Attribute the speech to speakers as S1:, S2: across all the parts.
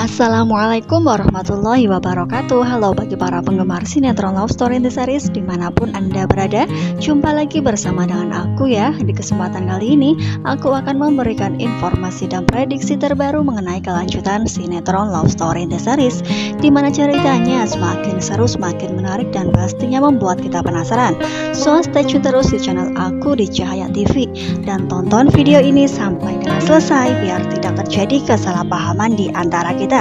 S1: Assalamualaikum warahmatullahi wabarakatuh. Halo bagi para penggemar sinetron Love Story in the Series dimanapun Anda berada. Jumpa lagi bersama dengan aku ya. Di kesempatan kali ini aku akan memberikan informasi dan prediksi terbaru mengenai kelanjutan sinetron Love Story in the Series, dimana ceritanya semakin seru, semakin menarik, dan pastinya membuat kita penasaran. So stay tune terus di channel aku di Cahaya TV dan tonton video ini sampai dengan selesai biar tidak terjadi kesalahpahaman di antara kita.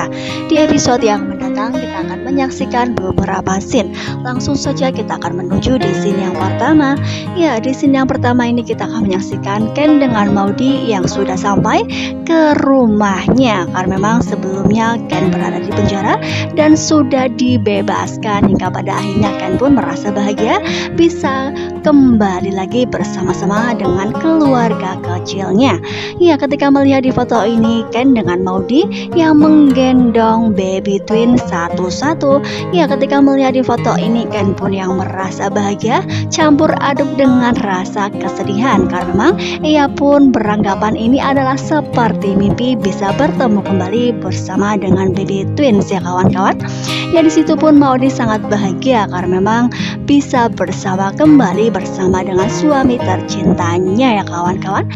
S1: Di episode yang mendatang kita akan menyaksikan beberapa scene. Langsung saja kita akan menuju di scene yang pertama. Ya, di scene yang pertama ini kita akan menyaksikan Ken dengan Maudy yang sudah sampai ke rumahnya, karena memang sebelumnya Ken berada di penjara dan sudah dibebaskan. Hingga pada akhirnya Ken pun merasa bahagia bisa kembali lagi bersama-sama dengan keluarga kecilnya. Ya, ketika melihat di foto ini Ken dengan Maudy yang menggendong baby twin satu-satu. Ya, ketika melihat di foto ini Ken pun yang merasa bahagia campur aduk dengan rasa kesedihan, karena memang ia pun beranggapan ini adalah seperti mimpi bisa bertemu kembali bersama dengan baby twins ya kawan-kawan. Ya, di situ pun Maudy sangat bahagia karena memang bisa bersama kembali bersama dengan suami tercintanya ya kawan-kawan.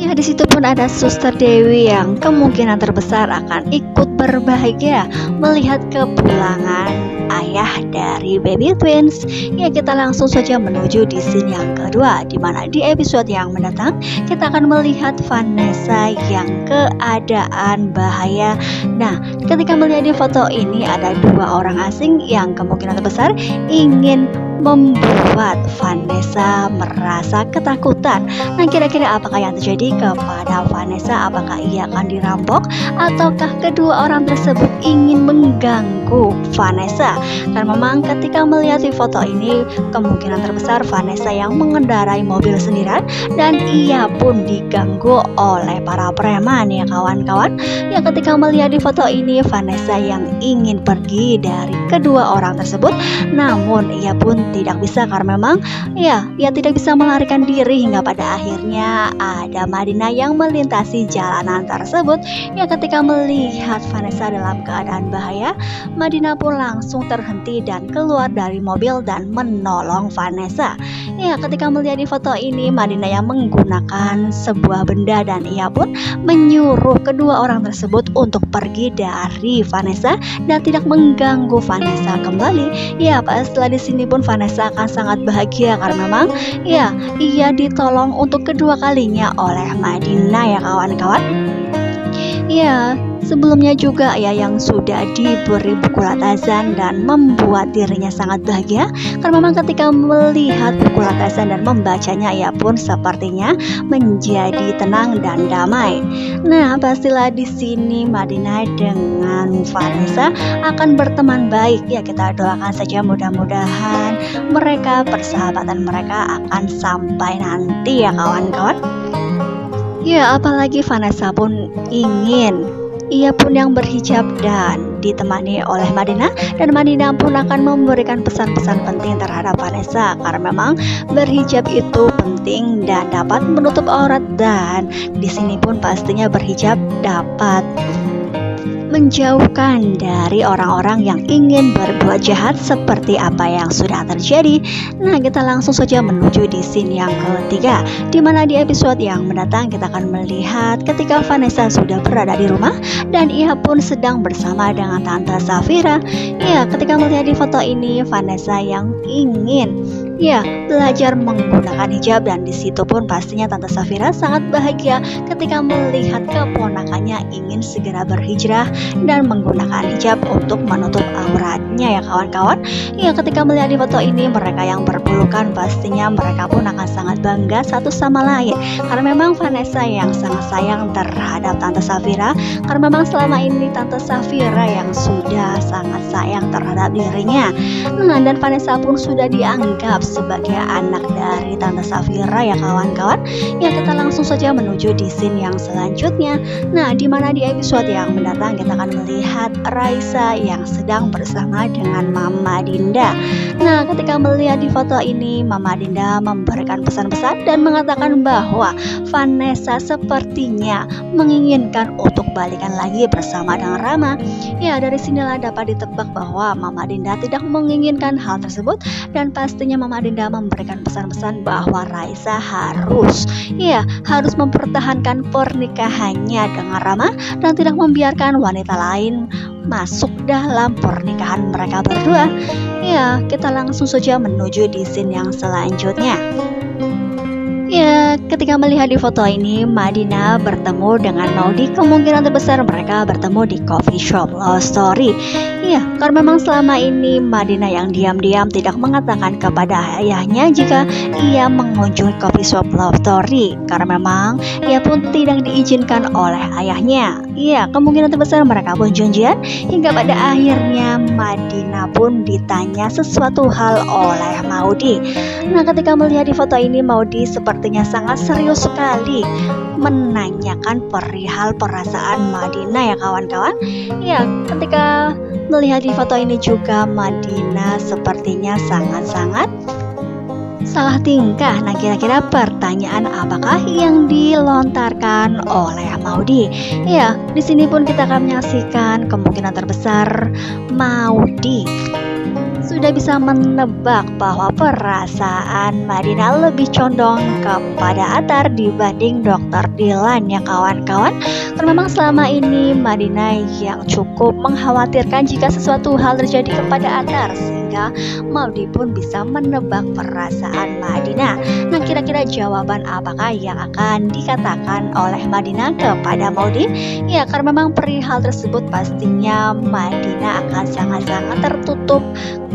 S1: Ya, di situ pun ada Suster Dewi yang kemungkinan terbesar akan ikut berbahagia melihat kepulangan ayah dari baby twins. Ya, kita langsung saja menuju di scene yang kedua, dimana di episode yang mendatang kita akan melihat Vanessa yang keadaan bahaya. Nah, ketika melihat di foto ini ada dua orang asing yang kemungkinan terbesar ingin membuat Vanessa merasa ketakutan. Nah, kira-kira apakah yang terjadi kepada Vanessa? Apakah ia akan dirampok ataukah kedua orang tersebut ingin mengganggu Vanessa? Karena memang ketika melihat di foto ini kemungkinan terbesar Vanessa yang mengendarai mobil sendirian dan ia pun diganggu oleh para preman ya kawan-kawan. Ya, ketika melihat di foto ini Vanessa yang ingin pergi dari kedua orang tersebut, namun ia pun tidak bisa karena memang ia tidak bisa melarikan diri. Hingga pada akhirnya ada Madina yang melintasi jalanan tersebut. Ya, ketika melihat Vanessa dalam keadaan bahaya, Madina pun langsung terhenti dan keluar dari mobil dan menolong Vanessa. Ya, ketika melihat di foto ini Madina yang menggunakan sebuah benda dan ia pun menyuruh kedua orang tersebut untuk pergi dari Vanessa dan tidak mengganggu Vanessa kembali. Ya, setelah di sini pun Vanessa akan sangat bahagia karena memang ia ditolong untuk kedua kalinya oleh Madina ya kawan-kawan. Ya, sebelumnya juga ya yang sudah diberi bukulat azan dan membuat dirinya sangat bahagia karena memang ketika melihat bukulat azan dan membacanya ia pun sepertinya menjadi tenang dan damai. Nah, pastilah di sini Madina dengan Vanessa akan berteman baik. Ya, kita doakan saja mudah-mudahan mereka persahabatan mereka akan sampai nanti ya kawan-kawan. Ya, apalagi Vanessa pun ingin ia pun yang berhijab dan ditemani oleh Madina, dan Madina pun akan memberikan pesan-pesan penting terhadap Vanessa karena memang berhijab itu penting dan dapat menutup aurat, dan di sini pun pastinya berhijab dapat menjauhkan dari orang-orang yang ingin berbuat jahat seperti apa yang sudah terjadi. Nah, kita langsung saja menuju di scene yang ketiga, dimana di episode yang mendatang kita akan melihat ketika Vanessa sudah berada di rumah dan ia pun sedang bersama dengan Tante Safira. Ya, ketika melihat di foto ini Vanessa yang ingin belajar menggunakan hijab, dan di situ pun pastinya Tante Safira sangat bahagia ketika melihat keponakannya ingin segera berhijrah dan menggunakan hijab untuk menutup auratnya ya kawan-kawan. Ya, ketika melihat di foto ini mereka yang berpelukan pastinya mereka pun akan sangat bangga satu sama lain karena memang Vanessa yang sangat sayang terhadap Tante Safira karena memang selama ini Tante Safira yang sudah sangat sayang terhadap dirinya. Nah, dan Vanessa pun sudah dianggap sebagai anak dari Tante Safira ya kawan-kawan. Ya kita langsung saja menuju di scene yang selanjutnya. Nah di mana di episode yang mendatang kita akan melihat Raisa yang sedang bersama dengan Mama Dinda. Nah ketika melihat di foto ini, Mama Dinda memberikan pesan-pesan dan mengatakan bahwa Vanessa sepertinya menginginkan untuk balikan lagi bersama dengan Rama. Ya dari sinilah dapat ditebak bahwa Mama Dinda tidak menginginkan hal tersebut, dan pastinya Mama Dinda memberikan pesan-pesan bahwa Raisa harus mempertahankan pernikahannya dengan Rama dan tidak membiarkan wanita lain masuk dalam pernikahan mereka berdua. Ya kita langsung saja menuju di scene yang selanjutnya. Ya, ketika melihat di foto ini, Madina bertemu dengan Maudi, kemungkinan terbesar mereka bertemu di coffee shop Love Story. Ya, karena memang selama ini Madina yang diam-diam tidak mengatakan kepada ayahnya jika ia mengunjungi coffee shop Love Story, karena memang ia pun tidak diizinkan oleh ayahnya. Ya, kemungkinan terbesar mereka pun janjian hingga pada akhirnya Madina pun ditanya sesuatu hal oleh Maudi. Nah, ketika melihat di foto ini, Maudi sepertinya sangat serius sekali menanyakan perihal perasaan Madina ya kawan-kawan. Ya, ketika melihat di foto ini juga Madina sepertinya sangat-sangat salah tingkah. Nah kira-kira pertanyaan apakah yang dilontarkan oleh Maudi? Ya, di sini pun kita akan menyaksikan kemungkinan terbesar Maudi sudah bisa menebak bahwa perasaan Madina lebih condong kepada Atar dibanding Dr. Dilan ya kawan-kawan. Karena memang selama ini Madina yang cukup mengkhawatirkan jika sesuatu hal terjadi kepada Atar, sehingga Maudi pun bisa menebak perasaan Madina. Nah kira-kira jawaban apakah yang akan dikatakan oleh Madina kepada Maudi? Ya karena memang perihal tersebut pastinya Madina akan sangat-sangat tertutup,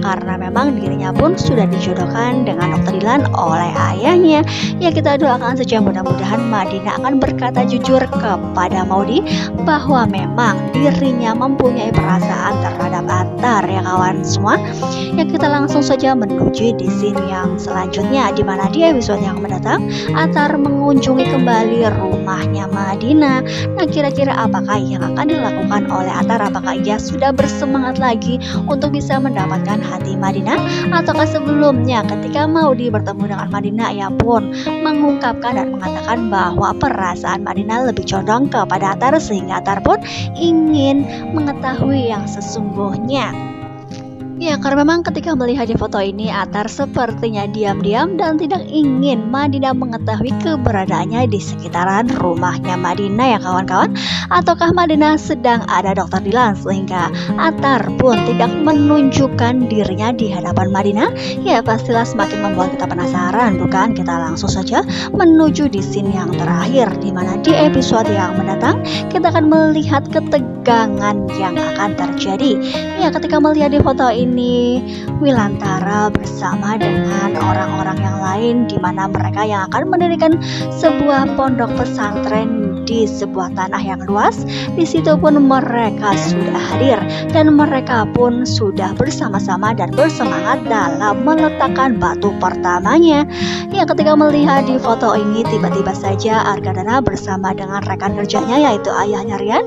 S1: karena memang dirinya pun sudah dijodohkan dengan Dr. Dilan oleh ayahnya. Ya kita doakan saja mudah-mudahan Madina akan berkata jujur kepada Maudi bahwa memang dirinya mempunyai perasaan terhadap Atar ya kawan semua. Ya kita langsung saja menuju di scene yang selanjutnya, di mana di episode yang mendatang Atar mengunjungi kembali rumahnya Madina. Nah kira-kira apakah yang akan dilakukan oleh Atar? Apakah ia sudah bersemangat lagi untuk bisa mendapatkan hati Madina, ataukah sebelumnya ketika Maudi bertemu dengan Madina ia pun mengungkapkan dan mengatakan bahwa perasaan Madina lebih condong kepada Atar, sehingga Atar pun ingin mengetahui yang sesungguhnya. Ya, karena memang ketika melihat di foto ini Atar sepertinya diam-diam dan tidak ingin Madina mengetahui keberadaannya di sekitaran rumahnya Madina ya kawan-kawan. Ataukah Madina sedang ada Dr. Dilan sehingga Atar pun tidak menunjukkan dirinya di hadapan Madina? Ya pastilah semakin membuat kita penasaran, bukan? Kita langsung saja menuju di scene yang terakhir, di mana di episode yang mendatang kita akan melihat ketegangan yang akan terjadi. Ya ketika melihat di foto ini Wilantara bersama dengan orang-orang yang lain, di mana mereka yang akan mendirikan sebuah pondok pesantren di sebuah tanah yang luas. Di situ pun mereka sudah hadir dan mereka pun sudah bersama-sama dan bersemangat dalam meletakkan batu pertamanya. Ya ketika melihat di foto ini tiba-tiba saja Argadana bersama dengan rekan kerjanya yaitu ayahnya Rian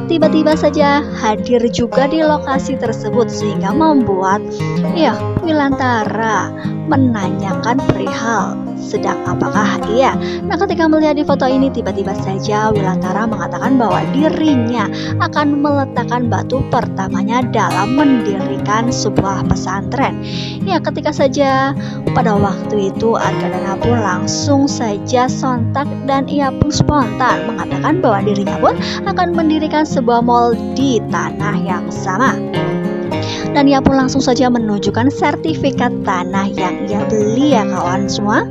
S1: tiba-tiba saja hadir juga di lokasi tersebut, sehingga membuat Wilantara menanyakan perihal sedang apakah ia. Nah ketika melihat di foto ini tiba-tiba saja Wilantara mengatakan bahwa dirinya akan meletakkan batu pertamanya dalam mendirikan sebuah pesantren. Ya ketika saja pada waktu itu Argadana pun langsung saja sontak dan ia pun spontan mengatakan bahwa dirinya pun akan mendirikan sebuah mall di tanah yang sama. Dan ia pun langsung saja menunjukkan sertifikat tanah yang ia beli ya kawan semua.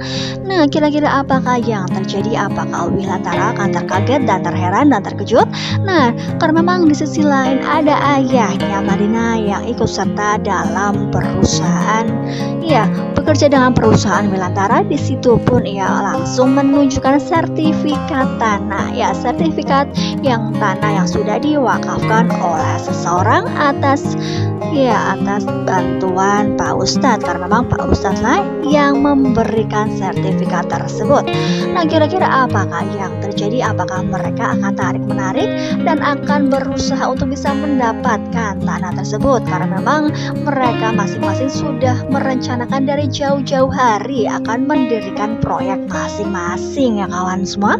S1: Nah kira-kira apakah yang terjadi? Apakah Wilantara akan terkaget dan terheran dan terkejut? Nah karena memang di sisi lain ada ayahnya Madina yang ikut serta dalam perusahaan, bekerja dengan perusahaan Wilantara. Di situ pun ia langsung menunjukkan sertifikat tanah, sertifikat yang tanah yang sudah diwakafkan oleh seseorang atas Ya, atas bantuan Pak Ustadz, karena memang Pak Ustadz lah yang memberikan sertifikat tersebut. Nah, kira-kira apakah yang terjadi? Apakah mereka akan tarik-menarik dan akan berusaha untuk bisa mendapatkan tanah tersebut? Karena memang mereka masing-masing sudah merencanakan dari jauh-jauh hari akan mendirikan proyek masing-masing ya kawan semua.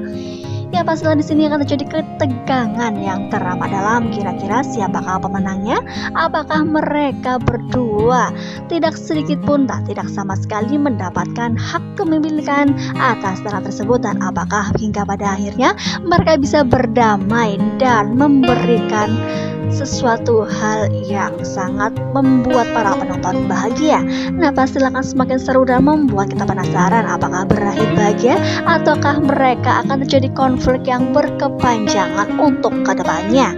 S1: Ya, pastilah di sini akan terjadi ketegangan yang teramat dalam. Kira-kira siapakah pemenangnya? Apakah mereka berdua tidak sedikit pun tidak sama sekali mendapatkan hak kepemilikan atas tanah tersebut, dan apakah hingga pada akhirnya mereka bisa berdamai dan memberikan sesuatu hal yang sangat membuat para penonton bahagia. Nah, pastilah akan semakin seru dan membuat kita penasaran apakah berakhir bahagia ataukah mereka akan terjadi konflik yang berkepanjangan untuk kedepannya.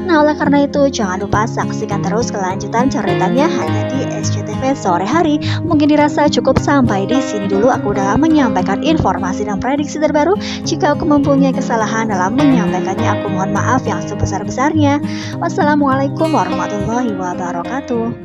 S1: Nah, oleh karena itu jangan lupa saksikan terus kelanjutan ceritanya hanya di SCTV Sore Hari. Mungkin dirasa cukup sampai di sini dulu. Aku udah menyampaikan informasi dan prediksi terbaru. Jika aku mempunyai kesalahan dalam menyampaikannya, aku mohon maaf yang sebesar-besarnya. Wassalamualaikum warahmatullahi wabarakatuh.